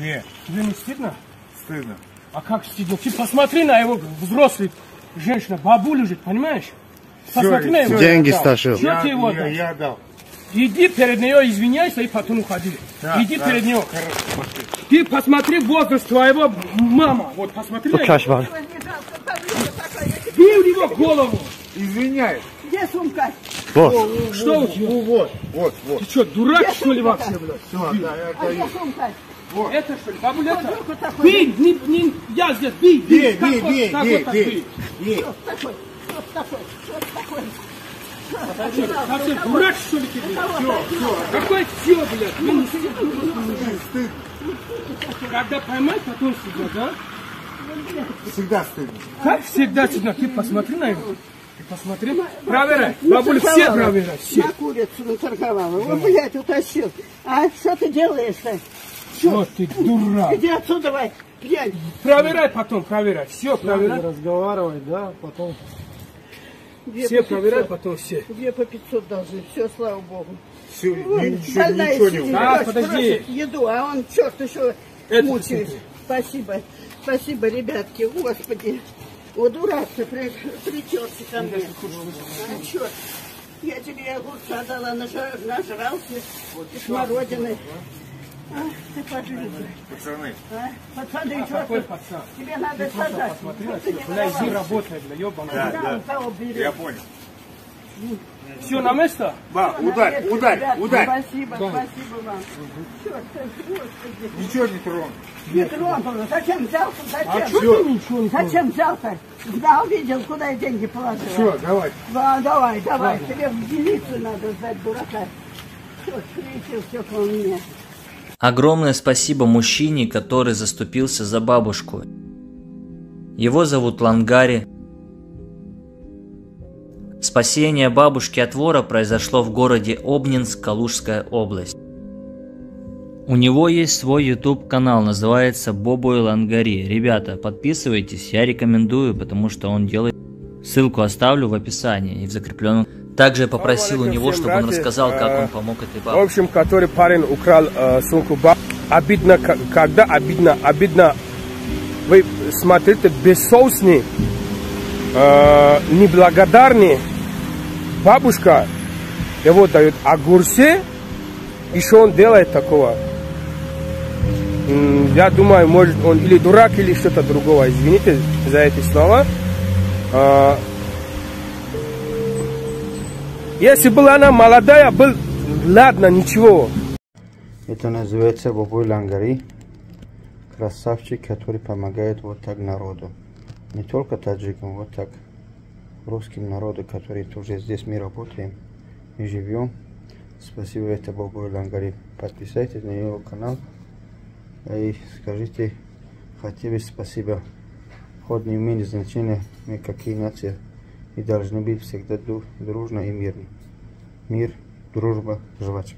Нет. Тебе не стыдно? Стыдно. А как стыдно? Ты посмотри на его взрослый женщина, бабу лежит, понимаешь? Посмотри на его. Деньги стащил. Что ты его Я отдал. Иди перед нее, извиняйся и потом уходи. Иди перед нее. Ты посмотри возраст твоего мама. Вот посмотри. Бей у него голову. Извиняюсь. Где сумка? Вот. Что у тебя? Вот. Ты что, дурак, что ли, вообще, блядь? Все, да, я Где отдаю. сумка? Это что ли, бабуля? Руку такой. Бей, не, я здесь, бей. Бей. Что такой? Совсем дурак, что ли, ты, блядь? Все. Какой все, блядь? Вы не Стыдно. Когда поймать, потом сидят, да? Всегда стыдно. Как всегда сидят. Ты посмотри на него. Ты посмотри. Проверяй. Бабуля, все проверяй. Все. На курицу наторговала. О, блядь, утащил. А что ты делаешь-то? Вот ты дурак. Иди отсюда, давай. Пьянь. Проверяй потом, проверяй. Все проверяй. Разговаривать, да, потом. Все проверяй, потом все. 2 по 500 должны. Все, слава богу. Все, ничего Больная не сидит, Да, подожди. просит еду, а он, черт, еще Это мучает. Спасибо. Спасибо, ребятки. Господи. О, дурак-то притерся ко мне. А, черт. Я тебе огурца дала, нажрался. Смородины. А, ты поживи. Пацаны. А? Пацаны, что Какой ты? пацан? Тебе надо сажать. Посмотри на себя. Бля, иди работай, бля, ебаная. Да, того бери. Я понял. Все на место? Ба, ударь. Спасибо вам. Черт, Господи. Ничего не трону. Не тронула. Зачем взял-то? А Зачем? что ты ничего не понял? Зачем взял-то? Да, увидел, куда я деньги положила. Все, давай. Да, давай. Тебе в милицию надо сдать, дурака. Все, прилетел все ко мне. Огромное спасибо мужчине, который заступился за бабушку. Его зовут Лангари. Спасение бабушки от вора произошло в городе Обнинск, Калужская область. У него есть свой YouTube канал, называется Бобой Лангари. Ребята, подписывайтесь, я рекомендую, потому что он делает. Ссылку оставлю в описании и в закрепленном. Также я попросил у него, чтобы он рассказал, как он помог этой В бабушке. общем, который парень украл сумку баб. Обидно, когда обидно. Вы смотрите, бессовестный, неблагодарный. Бабушка его дает огурцы, еще он делает такого. Я думаю, может он или дурак, или что-то другого. Извините за эти слова. Если была она молодая, ладно, ничего. Это называется Бобой Лангари. Красавчик, который помогает вот так народу. Не только таджикам, вот так русским народу, который тоже здесь мы работаем и живем. Спасибо, это Бобой Лангари. Подписывайтесь на его канал и скажите хотя бы спасибо. Ход не имеет значения, мы какие нации и должны быть всегда дружно и мирно. Мир, дружба, жвачка.